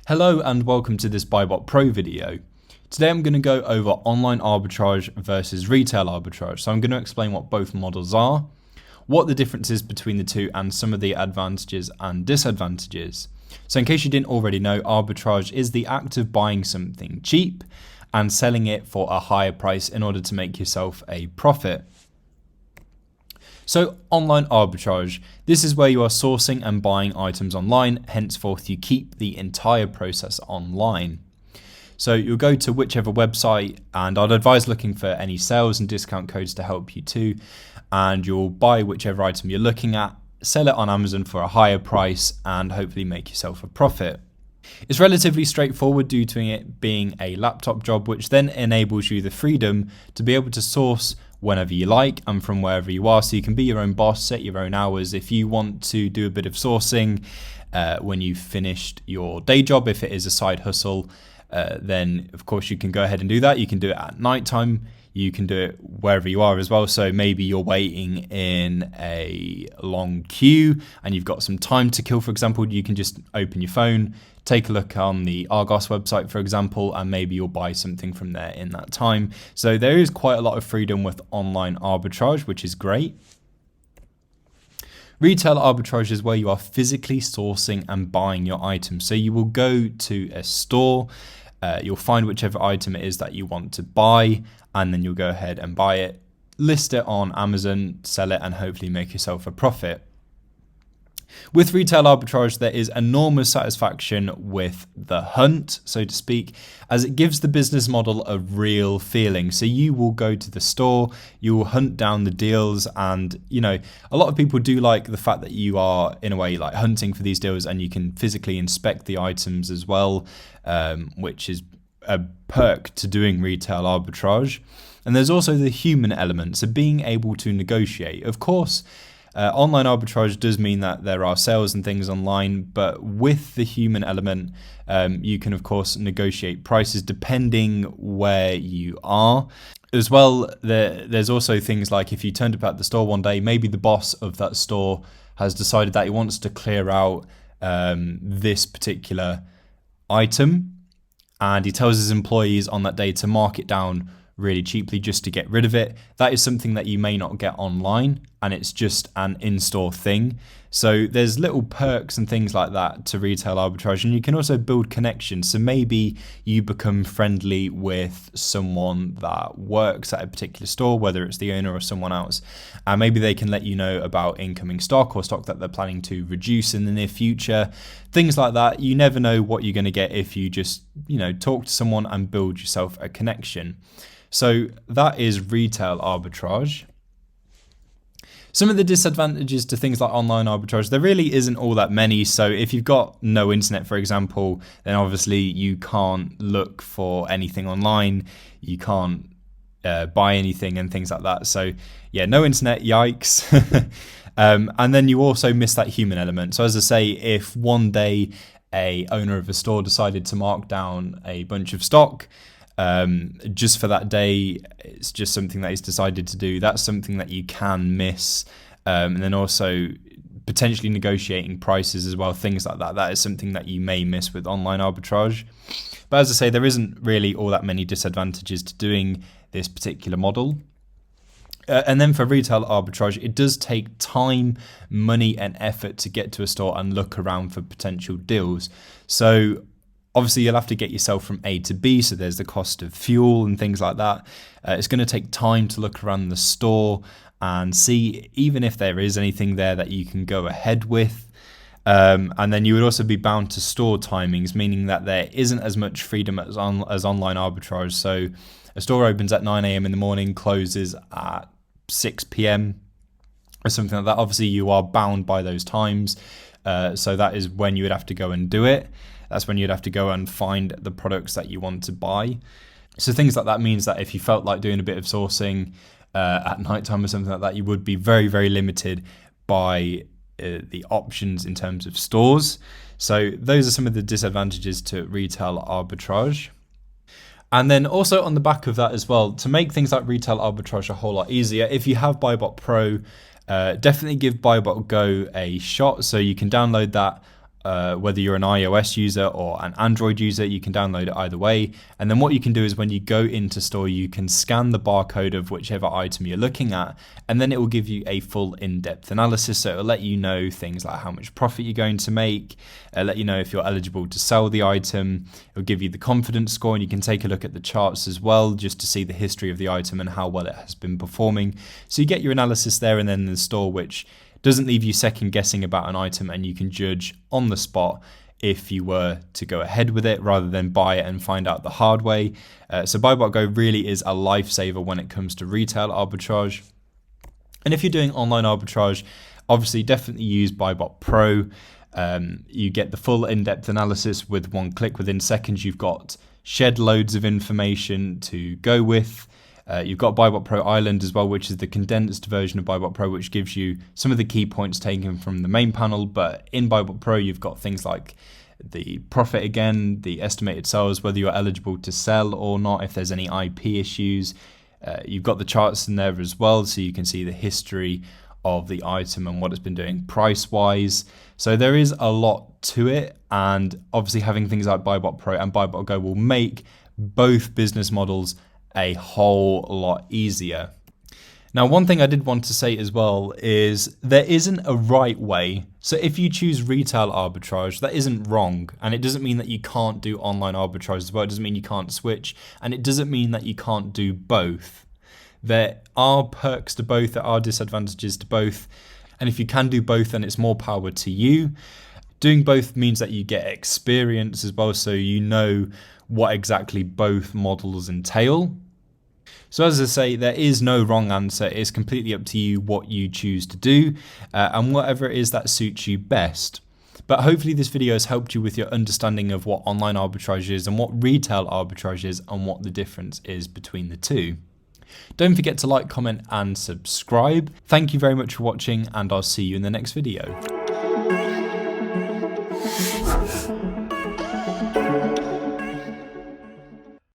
Hello and welcome to this BuyBotPro video. Today I'm going to go over online arbitrage versus retail arbitrage. So I'm going to explain what both models are, what the difference is between the two, and some of the advantages and disadvantages. So in case you didn't already know, arbitrage is the act of buying something cheap and selling it for a higher price in order to make yourself a profit. So online arbitrage, this is where you are sourcing and buying items online, henceforth you keep the entire process online. So you'll go to whichever website, and I'd advise looking for any sales and discount codes to help you too, and you'll buy whichever item you're looking at, sell it on Amazon for a higher price, and hopefully make yourself a profit. It's relatively straightforward due to it being a laptop job, which then enables you the freedom to be able to source whenever you like and from wherever you are, so you can be your own boss, set your own hours. If you want to do a bit of sourcing when you've finished your day job, if it is a side hustle, then of course you can go ahead and do that. You can do it at night time, you can do it wherever you are as well. So maybe you're waiting in a long queue and you've got some time to kill, for example, you can just open your phone, take a look on the Argos website, for example, and maybe you'll buy something from there in that time. So there is quite a lot of freedom with online arbitrage, which is great. Retail arbitrage is where you are physically sourcing and buying your items. So you will go to a store, you'll find whichever item it is that you want to buy, and then you'll go ahead and buy it, list it on Amazon, sell it, and hopefully make yourself a profit. With retail arbitrage, there is enormous satisfaction with the hunt, so to speak, as it gives the business model a real feeling. So you will go to the store, you will hunt down the deals, and a lot of people do like the fact that you are in a way like hunting for these deals, and you can physically inspect the items as well, which is a perk to doing retail arbitrage. And there's also the human element, so being able to negotiate. Of course, online arbitrage does mean that there are sales and things online, but with the human element, you can of course negotiate prices depending where you are. As well, there's also things like if you turned up at the store one day, maybe the boss of that store has decided that he wants to clear out this particular item, and he tells his employees on that day to mark it down really cheaply just to get rid of it. That is something that you may not get online, and it's just an in-store thing. So there's little perks and things like that to retail arbitrage, and you can also build connections. So maybe you become friendly with someone that works at a particular store, whether it's the owner or someone else, and maybe they can let you know about incoming stock or stock that they're planning to reduce in the near future. Things like that. You never know what you're going to get if you just talk to someone and build yourself a connection. So that is retail arbitrage. Some of the disadvantages to things like online arbitrage, there really isn't all that many. So if you've got no internet, for example, then obviously you can't look for anything online. You can't buy anything and things like that. So yeah, no internet, yikes. And then you also miss that human element. So as I say, if one day a owner of a store decided to mark down a bunch of stock, just for that day, it's just something that he's decided to do. That's something that you can miss. And then also potentially negotiating prices as well, things like that. That is something that you may miss with online arbitrage. But as I say, there isn't really all that many disadvantages to doing this particular model. And then for retail arbitrage, it does take time, money, and effort to get to a store and look around for potential deals. So obviously, you'll have to get yourself from A to B, so there's the cost of fuel and things like that. It's going to take time to look around the store and see even if there is anything there that you can go ahead with. And then you would also be bound to store timings, meaning that there isn't as much freedom as online arbitrage. So a store opens at 9 a.m. in the morning, closes at 6 p.m. or something like that. Obviously, you are bound by those times. So that is when you would have to go and do it. That's when you'd have to go and find the products that you want to buy. So things like that means that if you felt like doing a bit of sourcing at nighttime or something like that, you would be very, very limited by the options in terms of stores. So those are some of the disadvantages to retail arbitrage. And then also on the back of that as well, to make things like retail arbitrage a whole lot easier, if you have BuyBotPro, definitely give BuyBot Go a shot. So you can download that whether you're an iOS user or an Android user, you can download it either way. And then what you can do is when you go into store, you can scan the barcode of whichever item you're looking at, and then it will give you a full in-depth analysis. So it'll let you know things like how much profit you're going to make, let you know if you're eligible to sell the item. It'll give you the confidence score, and you can take a look at the charts as well, just to see the history of the item and how well it has been performing. So you get your analysis there, and then the store, which doesn't leave you second guessing about an item, and you can judge on the spot if you were to go ahead with it rather than buy it and find out the hard way. So BuyBotGo really is a lifesaver when it comes to retail arbitrage. And if you're doing online arbitrage, obviously definitely use BuyBotPro. You get the full in-depth analysis with one click. Within seconds, you've got shed loads of information to go with. You've got BuyBotPro Island as well, which is the condensed version of BuyBotPro, which gives you some of the key points taken from the main panel. But in BuyBotPro, you've got things like the profit again, the estimated sales, whether you're eligible to sell or not, if there's any IP issues. You've got the charts in there as well, so you can see the history of the item and what it's been doing price-wise. So there is a lot to it, and obviously having things like BuyBotPro and BuyBotGo will make both business models a whole lot easier. Now, one thing I did want to say as well is there isn't a right way. So if you choose retail arbitrage, that isn't wrong. And it doesn't mean that you can't do online arbitrage as well. It doesn't mean you can't switch. And it doesn't mean that you can't do both. There are perks to both. There are disadvantages to both. And if you can do both, then it's more power to you. Doing both means that you get experience as well, so you know what exactly both models entail. So as I say, there is no wrong answer. It's completely up to you what you choose to do and whatever it is that suits you best. But hopefully this video has helped you with your understanding of what online arbitrage is and what retail arbitrage is and what the difference is between the two. Don't forget to like, comment and subscribe. Thank you very much for watching, and I'll see you in the next video.